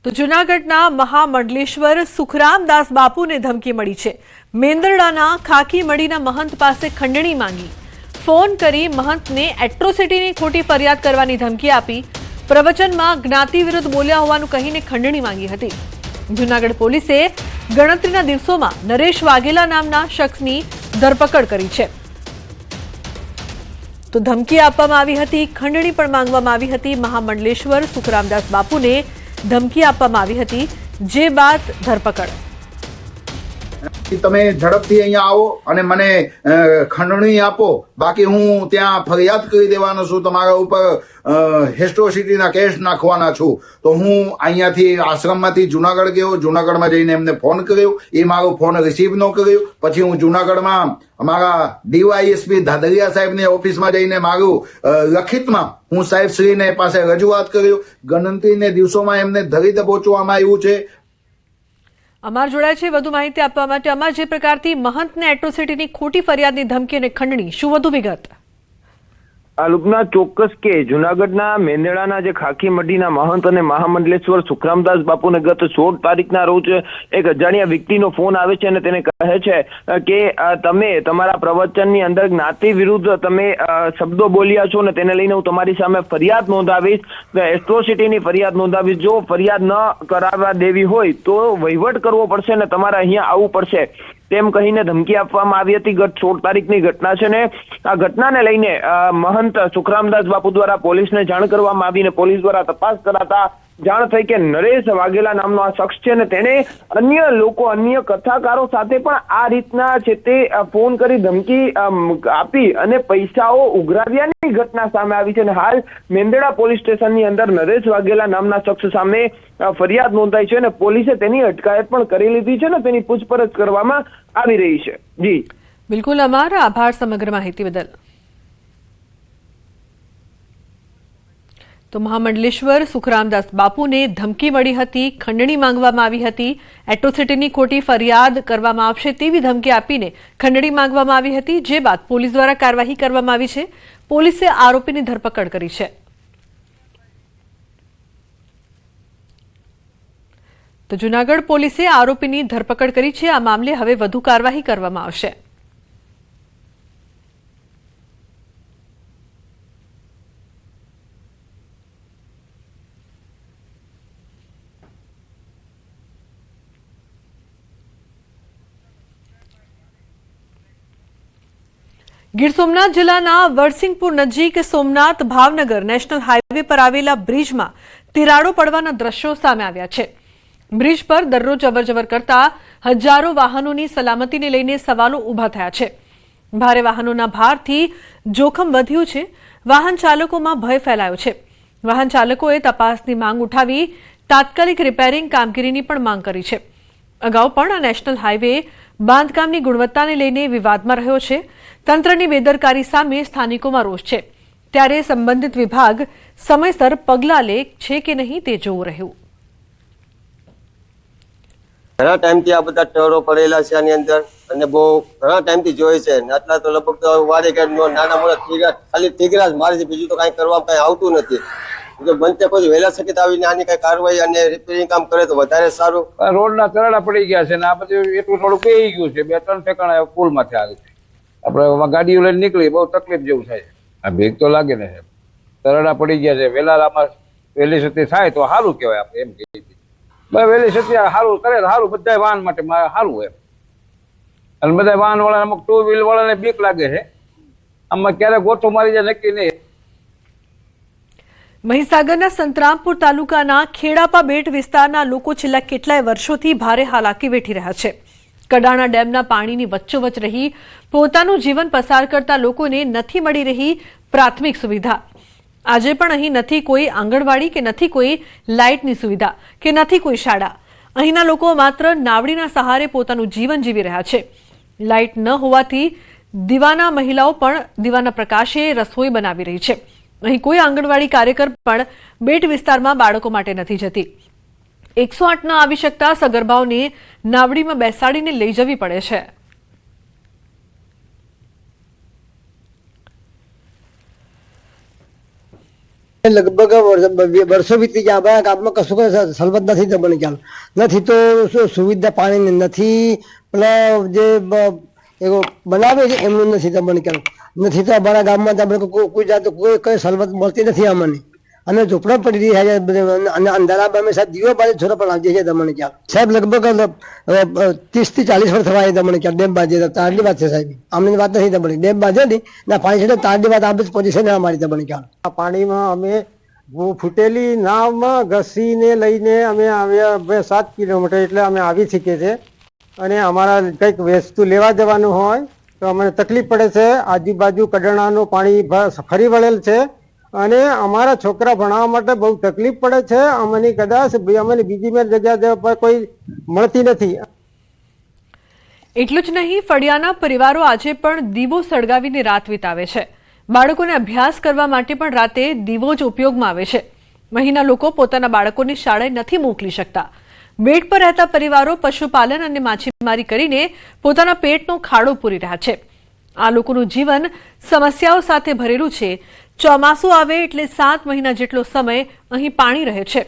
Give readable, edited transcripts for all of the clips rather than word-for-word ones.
તો જૂનાગઢના મહામંડલેશ્વર સુખરામદાસ બાપુને ધમકી મળી છે। મેંદરડાના ખાકી મડીના મહંત પાસે ખંડણી માંગી, ફોન કરી મહંતને એટ્રોસિટીની ખોટી ફરિયાદ કરવાની ધમકી આપી, પ્રવચનમાં જ્ઞાતિ વિરુદ્ધ બોલ્યા હોવાનું કહીને ખંડણી માંગી હતી। જૂનાગઢ પોલીસે ગણતરીના દિવસોમાં નરેશ વાઘેલા નામના શખ્સની ધરપકડ કરી છે। તો ધમકી આપવામાં આવી હતી, ખંડણી પણ માંગવામાં આવી હતી। મહામંડલેશ્વર સુખરામદાસ બાપુને ધમકી આપવામાં આવી હતી, જે બાદ ધરપકડ। તમે ઝડપથી અહીંયા આવો અને મને ખંડણી આપો, બાકી હું ત્યાં ફરિયાદ કરી દેવાનો છું, તમારા ઉપર હેસ્ટ્રોસિટીના કેસ નાખવાના છું। તો હું અહીંયાથી આશ્રમમાંથી જુનાગઢ ગયો, જુનાગઢમાં જઈને એમને ફોન કર્યો, એ મારો ફોન રિસીવ ન કર્યો। પછી હું જુનાગઢમાં અમારા ડીવાયએસપી ધાદરિયા સાહેબની ઓફિસમાં જઈને મારું લખિતમાં હું સાહેબ શ્રીને પાસે રજૂઆત કર્યો। ગણતરીને દિવસોમાં એમને ધરી દબોચવામાં આવ્યું છે। અમાર જોડાય છે વધુ માહિતી આપવા માટે। અમાર, જે પ્રકારથી મહંતને એટ્રોસિટીની ખોટી ફરિયાદની ધમકી અને ખંડણી, શું વધુ વિગત? લુબના ચોક્કસ કે જુનાગઢના મેંદરડાના જે ખાકી મઢીના મહંત અને મહામંડલેશ્વર સુખરામદાસ બાપુને ગત 16 તારીખના રોજ એક અજાણ્યા વ્યક્તિનો ફોન આવે છે અને તેને કહે છે કે તમે તમારા પ્રવચનની અંદર જ્ઞાતિ વિરુદ્ધ તમે શબ્દો બોલ્યા છો અને તેને લઈને હું તમારી સામે ફરિયાદ નોંધાવીશ, એટ્રોસિટીની ફરિયાદ નોંધાવીશ। જો ફરિયાદ ન કરાવવા દેવી હોય તો વહીવટ કરવો પડશે અને તમારે અહીંયા આવવું પડશે તેમ કહીને ધમકી આપવામાં આવી હતી। ગત 16 તારીખની ઘટના છે ને આ ઘટનાને લઈને મહંત સુખરામદાસ બાપુ દ્વારા પોલીસને જાણ કરવામાં આવીને પોલીસ દ્વારા તપાસ કરાતા જાણ થઈ કે નરેશ વાઘેલા નામનો આ શખ્સ છે ને તેને અન્ય લોકો, અન્ય કથાકારો સાથે પણ આ રીતના છે તે ફોન કરી ધમકી આપી અને પૈસાઓ ઉઘરાવ્યાની ઘટના સામે આવી છે અને હાલ મેંદરડા પોલીસ સ્ટેશનની અંદર નરેશ વાઘેલા નામના શખ્સ સામે ફરિયાદ નોંધાઈ છે અને પોલીસે તેની અટકાયત પણ કરી લીધી છે ને તેની પૂછપરછ કરવામાં આવી રહી છે। જી બિલકુલ અમાર, આભાર સમગ્ર માહિતી બદલ। તો મહામંડલેશ્વર સુખરામદાસ બાપુને ધમકી મળી હતી, ખંડણી માંગવામાં આવી હતી, એટ્રોસિટીની ખોટી ફરિયાદ કરવામાં આવશે તેવી ધમકી આપીને ખંડણી માંગવામાં આવી હતી, જે બાદ પોલીસ દ્વારા કાર્યવાહી કરવામાં આવી છે। પોલીસે આરોપીની ધરપકડ કરી છે। તો જૂનાગઢ પોલીસે આરોપીની ધરપકડ કરી છે। આ મામલે હવે વધુ કાર્યવાહી કરવામાં આવશે। ગીર સોમનાથ જિલ્લાના વરસિંગપુર નજીક સોમનાથ ભાવનગર નેશનલ હાઈવે પર આવેલા બ્રિજમાં તિરાડો પડવાના દ્રશ્યો સામે આવ્યા છે। બ્રિજ પર દરરોજ અવરજવર કરતા હજારો વાહનોની સલામતીને લઈને સવાલો ઉભા થયા છે। ભારે વાહનોના ભારથી જોખમ વધ્યું છે। વાહન ચાલકોમાં ભય ફેલાયો છે। વાહન ચાલકોએ તપાસની માંગ ઉઠાવી તાત્કાલિક રિપેરિંગ કામગીરીની પણ માંગ કરી છે। અગાઉ પણ આ નેશનલ હાઈવે બાંધકામની ગુણવત્તાને લઈને વિવાદમાં રહ્યો છે। તંત્રની બેદરકારી સામે સ્થાનિકોમાં રોષ છે, ત્યારે સંબંધિત વિભાગ સમયસર પગલાં લે છે કે નહીં તે જોવું રહ્યું। ઘણા ટાઈમથી આ બધા ટરો પડેલા છે આની અંદર અને બહુ ઘણા ટાઈમથી જોઈ છે। આટલા તો લગભગ તો વારે કે નાના મોટા ખાલી ઠીકરા જ મારે છે, બીજું તો કઈ કરવા કઈ આવતું નથી। જો બનતે પછી વહેલા સકેત આવીને આની કઈ કાર્યવાહી અને રિપેરિંગ કામ કરે તો વધારે સારું। રોડના તરાડા પડી ગયા છે ને આ બધું એટલું થોડું પેઈ ગયું છે। 2-3 ઠેકાણા પુલમાંથી આવે છે, આપણે ગાડીઓ લઈને નીકળી બહુ તકલીફ જેવું થાય છે। આ ભેગ તો લાગે ને, તરાડા પડી ગયા છે। વહેલી સતી થાય તો સારું કહેવાય, આપણે એમ કહીએ વહેલી સતી સારું કરે સારું, બધા વાહન માટે સારું એમ। અને બધા વાહન વાળા અમુક 2 વ્હીલ વાળાને બીક લાગે છે, આમાં ક્યારે ગોઠો મારી જાય નક્કી નહીં। મહીસાગરના સંતરામપુર તાલુકાના ખેડાપા બેટ વિસ્તારના લોકો છેલ્લા કેટલાય વર્ષોથી ભારે હાલાકી વેઠી રહ્યા છે। કડાણા ડેમના પાણીની વચ્ચોવચ્ચ રહી પોતાનું જીવન પસાર કરતા લોકોને નથી મળી રહી પ્રાથમિક સુવિધા। આજે પણ અહીં નથી કોઈ આંગણવાડી કે નથી કોઈ લાઇટની સુવિધા કે નથી કોઈ શાળા। અહીંના લોકો માત્ર નાવડીના સહારે પોતાનું જીવન જીવી રહ્યા છે। લાઇટ ન હોવાથી દીવાના મહિલાઓ પણ દીવાના પ્રકાશે રસોઈ બનાવી રહી છે। અહીં કોઈ આંગણવાડી કાર્યકર પણ બેટ વિસ્તારમાં બાળકો માટે નથી જતી। 108 ના આવી શકતા સગર્ભાઓને નાવડીમાં બેસાડીને લઈ જવી પડે છે। લગભગ વર્ષો વીતી ગયા, અમારા ગામમાં કશું કઈ સલબત નથી તમને ખ્યાલ નથી. તો સુવિધા પાણીની નથી, પેલા જે બનાવે છે એમનું નથી તમને ખ્યાલ નથી. તો અમારા ગામમાં તમને કોઈ જાત કોઈ સલબત મળતી નથી અમને. અને ઝોપડા પડી રહ્યા છે અને અંધારામાં અમે સાહેબ દીવો બાજુ છોરા પણ આવતી છે તમને ખ્યાલ. સાહેબ લગભગ 30 થી 40 વર્ષ થવા તમને ખ્યાલ. ડેમ બાજુ તારની વાત છે સાહેબ, અમને વાત નથી તમને. ડેમ બાજુ ને ના પાણી છે તારની વાત આમ જ પોઝિશન અમારી તમને ખ્યાલ. આ પાણીમાં અમે ફૂટેલી નાવમાં ઘસીને લઈને અમે આવ્યા 7 કિલોમીટર, એટલે અમે આવી શકીએ છીએ. અને અમારા કંઈક વસ્તુ લેવા જવાનું હોય તો અમને તકલીફ પડે છે. આજુબાજુ કડણાનું પાણી ફરી વળેલ છે અને અમારા છોકરા ભણાવવા માટે બહુ તકલીફ પડે છે. અમને કદાચ અમને બીજી જગ્યા પર કોઈ મળતી નથી. એટલું જ નહીં, ફળિયાના પરિવારો આજે પણ દીવો સળગાવીને રાત વિતાવે છે. બાળકોને અભ્યાસ કરવા માટે પણ રાતે દીવો જ ઉપયોગમાં આવે છે. અહીંના લોકો પોતાના બાળકોને શાળાએ નથી મોકલી શકતા. બેટ પર રહેતા પરિવારો પશુપાલન અને માછીમારી કરીને પોતાના પેટનો ખાડો પૂરી રહ્યા છે. આ લોકોનું જીવન સમસ્યાઓ સાથે ભરેલું છે. ચોમાસું આવે એટલે 7 મહિના જેટલો સમય અહીં પાણી રહે છે.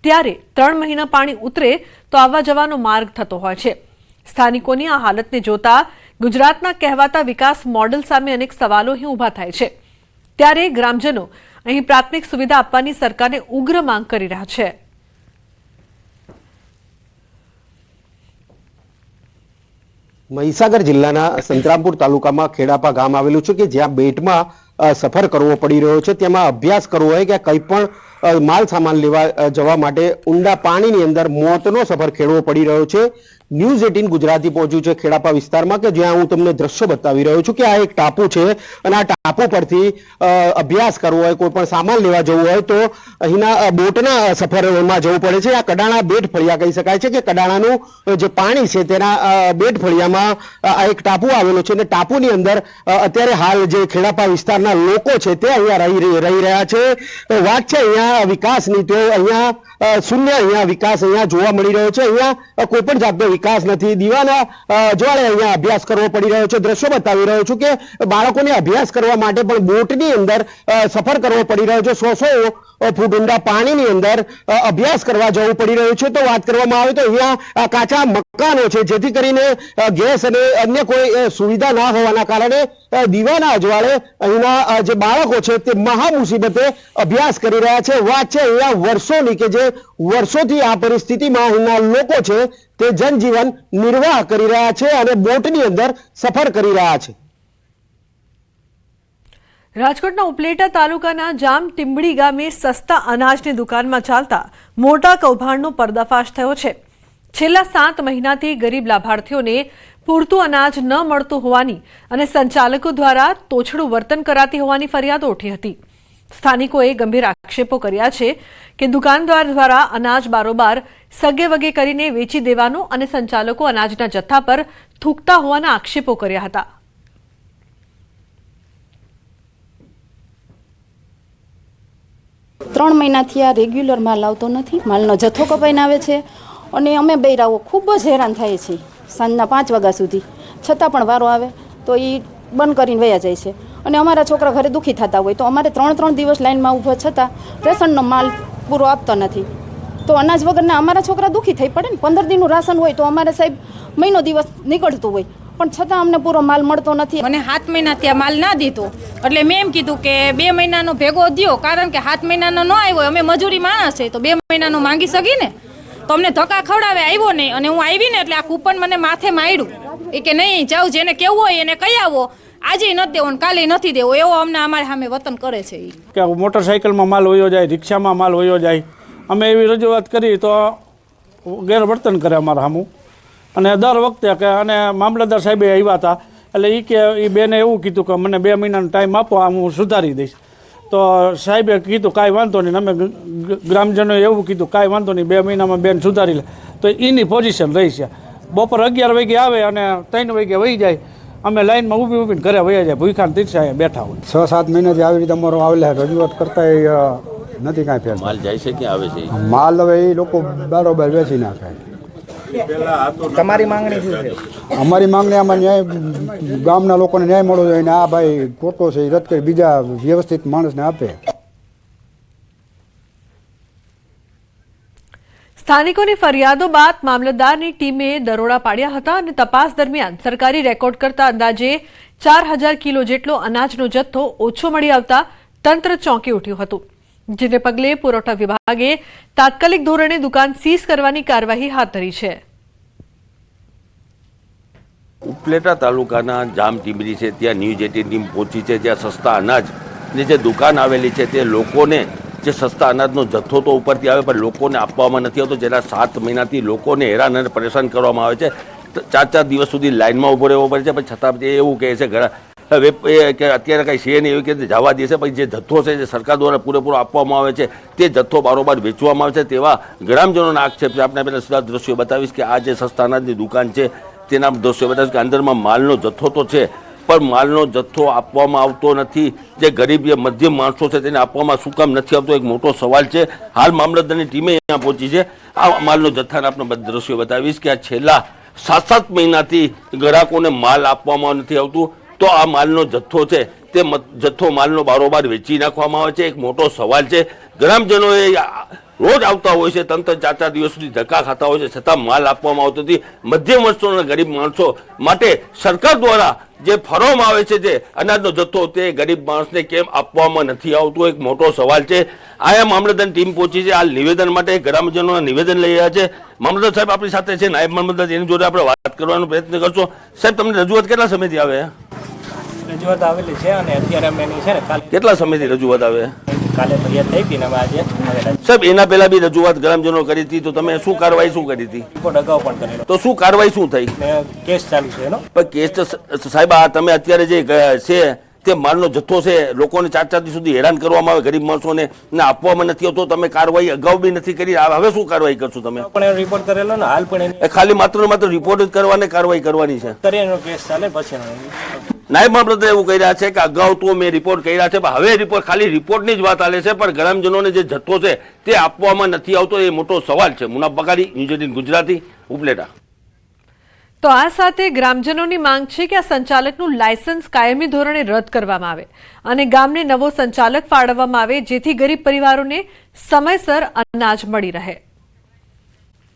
ત્યારે 3 મહિના પાણી ઉતરે તો આવવા જવાનો માર્ગ થતો હોય છે. સ્થાનિકોની આ હાલતને જોતા ગુજરાતના કહેવાતા વિકાસ મોડેલ સામે અનેક સવાલો અહીં ઊભા થાય છે. ત્યારે ગ્રામજનો અહીં પ્રાથમિક સુવિધા આપવાની સરકારને ઉગ્ર માંગ કરી રહ્યા છે. મહીસાગર જિલ્લાના સંતરામપુર તાલુકામાં ખેડાપા ગામ આવેલું છે કે જ્યાં બેટમાં સફર કરવો પડી રહ્યો છે. તેમાં અભ્યાસ કરવો હોય કે કંઈ પણ માલ સામાન લેવા જવા માટે ઊંડા પાણીની અંદર મોતનો સફર ખેડવો પડી રહ્યો છે. ન્યૂઝ 18 ગુજરાતી પહોંચ્યું છે ખેડાપા વિસ્તારમાં કે જ્યાં હું તમને દ્રશ્ય બતાવી રહ્યો છું કે આ એક ટાપુ છે અને આ ટાપુ પરથી અભ્યાસ કરવો હોય, કોઈ પણ સામાન લેવા જવું હોય તો અહીંના બોટના સફરમાં જવું પડે છે. આ કડાણા બેટ ફળિયા કહી શકાય છે કે કડાણાનું જે પાણી છે તેના બેટ ફળિયામાં આ એક ટાપુ આવેલો છે અને ટાપુની અંદર અત્યારે હાલ જે ખેડાપા વિસ્તારના લોકો છે તે અહીંયા રહી રહ્યા છે. વાત છે અહીંયા વિકાસની, તો અહીંયા શૂન્ય અહીંયા વિકાસ અહીંયા જોવા મળી રહ્યો છે. અહીંયા કોઈ પણ જાતનો વિકાસ નથી. દીવાના જોડે અહીંયા અભ્યાસ કરવો પડી રહ્યો છે. દ્રશ્યો બતાવી રહ્યો છું કે બાળકોને અભ્યાસ કરવા માટે પણ બોટની અંદર સફર કરવો પડી રહ્યો છે. 100 ફૂટ ઊંડા પાણીની અંદર અભ્યાસ કરવા જવું પડી રહ્યું છે. તો વાત કરવામાં આવે તો અહીંયા કાચા મકાનો છે, જેથી કરીને ગેસ અને અન્ય કોઈ સુવિધા ના હોવાના કારણે દીવાના અજવાળે અહીંના જે બાળકો છે તે મહા મુસીબતે અભ્યાસ કરી રહ્યા છે. વાત છે અહીંયા વર્ષોની કે જે વર્ષોથી આ પરિસ્થિતિમાં અહીંના લોકો છે તે જનજીવન નિર્વાહ કરી રહ્યા છે અને બોટની અંદર સફર કરી રહ્યા છે. રાજકોટના ઉપલેટા તાલુકાના જામ ટીંબડી ગામે સસ્તા અનાજની દુકાનમાં ચાલતા મોટા કૌભાંડનો પર્દાફાશ થયો છે. છેલ્લા 7 મહિનાથી ગરીબ લાભાર્થીઓને પૂરતું અનાજ ન મળતું હોવાની અને સંચાલકો દ્વારા તોછડું વર્તન કરાતી હોવાની ફરિયાદો ઉઠી હતી. સ્થાનિકોએ ગંભીર આક્ષેપો કર્યા છે કે દુકાનદાર દ્વારા અનાજ બારોબાર સગે વગે કરીને વેચી દેવાનો અને સંચાલકો અનાજના જથ્થા પર થૂકતા હોવાના આક્ષેપો કર્યા હતા. ત્રણ મહિનાથી આ રેગ્યુલર માલ આવતો નથી. માલનો જથ્થો કપાઈને આવે છે અને અમે બૈરાઓ ખૂબ જ હેરાન થઈએ છીએ સાંજના 5 વાગ્યા સુધી. છતાં પણ વારો આવે તો એ બંધ કરીને વયા જાય છે અને અમારા છોકરા ઘરે દુઃખી થતા હોય તો અમારે 3 દિવસ લાઈનમાં ઊભા છતાં રેશનનો માલ પૂરો આપતો નથી. તો અનાજ વગરના અમારા છોકરા દુઃખી થઈ પડે ને. 15 દિનનું રાશન હોય તો અમારે સાહેબ મહિનો દિવસ નીકળતું હોય પણ છતાં અમને પૂરો માલ મળતો નથી. મને 7 મહિના ત્યાં માલ ના દીધો એટલે મેં એમ કીધું કે 2 મહિનાનો ભેગો દ્યો, કારણ કે 7 મહિનાનો ન આવ્યો, અમે મજૂરી માણસ છે તો 2 મહિનાનો માંગી શકી ને. તો અમને ધક્કા ખવડાવે, આવ્યો નહીં અને હું આવી ને એટલે આ કૂપન મને માથે માર્યું એ કે નહીં જાવ, જેને કેવું હોય એને કહી આવો, આજે નથી દેવો ને કાલે નથી દેવો, એવો અમને અમારે સામે વતન કરે છે. કે મોટરસાઇકલમાં માલ વયો જાય, રિક્ષામાં માલ વયો જાય. અમે એવી રજૂઆત કરી તો ગેરવર્તન કરે અમારા સામું. અને દર વખતે કે અને મામલતદાર સાહેબે આવ્યા હતા એટલે એ બેને એવું કીધું કે મને 2 મહિનાનો ટાઈમ આપો, આ હું સુધારી દઈશ. તો સાહેબે કીધું કાંઈ વાંધો નહીં. અમે ગ્રામજનોએ એવું કીધું કાંઈ વાંધો નહીં, 2 મહિનામાં બેન સુધારી લે. તો એની પોઝિશન રહી છે. બપોર 11 વાગે આવે અને 3 વાગે વહી જાય. અમે લાઈનમાં ઊભીને ઘરે વહી જાય, ભૂખાને તીરસા બેઠા હોય. 6-7 મહિનાથી આવી રીતે અમારો આવેલા રજૂઆત કરતા નથી કાંઈ ફેર. માલ જાય છે કે આવે છે? માલ હવે એ લોકો બરોબર વેચી નાખે. તમારી માંગણી શું છે? અમારી માંગણી આમાં ન્યાય, ગામના લોકોને ન્યાય મળવો જોઈએ. આ ભાઈ ખોટો છે એ રદ કરી બીજા વ્યવસ્થિત માણસને આપે. સ્થાનિકોની ફરિયાદો બાદ મામલતદારની ટીમે દરોડા પાડ્યા હતા અને તપાસ દરમિયાન સરકારી રેકોર્ડ કરતા અંદાજે 4000 કિલો જેટલો અનાજનો જથ્થો ઓછો મળી આવતા તંત્ર ચોંકી ઉઠ્યું હતું, જેને પગલે પુરવઠા વિભાગે તાત્કાલિક ધોરણે દુકાન સીઝ કરવાની કાર્યવાહી હાથ ધરી છે. ઉપલેટા તાલુકાના જામ ટીમરી છે, ત્યાં ન્યૂઝ 18 ટીમ પહોંચી છે. ત્યાં સસ્તા અનાજની જે દુકાન આવેલી છે તે લોકોને જે સસ્તા અનાજનો જથ્થો તો ઉપરથી આવે પણ લોકોને આપવામાં નથી આવતો, જેના 7 મહિનાથી લોકોને હેરાન અને પરેશાન કરવામાં આવે છે. 4 દિવસ સુધી લાઇનમાં ઉભો રહેવો પડે છે, પણ છતાં એ એવું કહે છે ઘણા કે અત્યારે કંઈ છે નહીં, એવું કે જવા દેશે. પછી જે જથ્થો છે જે સરકાર દ્વારા પૂરેપૂરો આપવામાં આવે છે તે જથ્થો બારોબાર વેચવામાં આવે છે, તેવા ગ્રામજનોના આક્ષેપ છે. આપણે પહેલાં સીધા દ્રશ્યો બતાવીશ કે આ જે સસ્તા અનાજની દુકાન છે તેના દ્રશ્યો બતાવીશ કે અંદરમાં માલનો જથ્થો તો છે પણ માલનો જથ્થો આપવામાં આવતો નથી. જે ગરીબ જે મધ્યમ માણસો છે તેને આપવામાં શું કામ નથી આવતો, એક મોટો સવાલ છે. હાલ મામલતદારની ટીમે અહીંયા પહોંચી છે. આ માલનો જથ્થાના આપણે દ્રશ્યો બતાવીશ કે આ છેલ્લા 7 મહિનાથી ગ્રાહકોને માલ આપવામાં નથી આવતું, તો આ માલનો જથ્થો છે તે જથ્થો માલનો બારોબાર વેચી નાખવામાં આવે છે. એક મોટો સવાલ છે. ગ્રામજનોએ રોજ આવતા હોય છે, તંત્ર 4 દિવસ સુધી ધક્કા ખાતા હોય છે, છતાં માલ આપવામાં આવતો નથી. મધ્યમ વર્ગના ગરીબ માણસો માટે સરકાર દ્વારા જે ફરવામાં આવે છે જે અનાજનો જથ્થો તે ગરીબ માણસને કેમ આપવામાં નથી આવતું, એક મોટો સવાલ છે. આયા મામલતદારની ટીમ પહોંચી છે. હાલ નિવેદન માટે ગ્રામજનોના નિવેદન લઈ રહ્યા છે. મામલતદાર સાહેબ આપણી સાથે છે, નાયબ મામલતદાર, એની જોડે આપણે વાત કરવાનો પ્રયત્ન કરશો. સાહેબ, તમને રજૂઆત કેટલા સમયથી આવે? રજૂઆત આવેલી છે અને અત્યારે અમે એની છે ને કાલે. કેટલા સમયથી રજૂઆત આવે? કાલે ફરિયાદ થઈ હતી ને અમે આજે સાહેબ એના પહેલા બી રજૂઆત ગ્રામજનો કરી હતી, તો તમે શું કાર્યવાહી શું કરી હતી? રિપોર્ટ અગાઉ પણ કરેલો. તો શું કાર્યવાહી શું થઈ? કેસ ચાલુ છે એનો. પણ કેસ તો સાહેબ આ તમે અત્યારે જે છે તે માલનો જથ્થો છે, લોકોને 4 દિવસ સુધી હેરાન કરવામાં આવે, ગરીબ માણસોને આપવામાં નથી આવતો. તમે કાર્યવાહી અગાઉ બી નથી કરી, હવે શું કાર્યવાહી કરશો તમે? પણ રિપોર્ટ કરેલો ને હાલ પણ ખાલી માત્ર ને માત્ર રિપોર્ટ જ કરવાને કાર્યવાહી કરવાની છે. અત્યારે એનો કેસ ચાલે પછી નાયબ મામલતદાર એવું કહી રહ્યા છે કે અગાઉ તો મેં રિપોર્ટ કર્યા છે, પણ હવે રિપોર્ટ ખાલી રિપોર્ટની જ વાત ચાલે છે, પણ ગ્રામજનોને જે જથ્થો છે તે આપવામાં નથી આવતો, એ મોટો સવાલ છે. મુનાફ બકાડી, ન્યૂઝ 18 ગુજરાતી, ઉપલેટા. તો આ સાથે ગ્રામજનોની માંગ છે કે આ સંચાલકનું લાયસન્સ કાયમી ધોરણે રદ કરવામાં આવે અને ગામને નવો સંચાલક ફાળવવામાં આવે, જેથી ગરીબ પરિવારોને સમયસર અનાજ મળી રહે.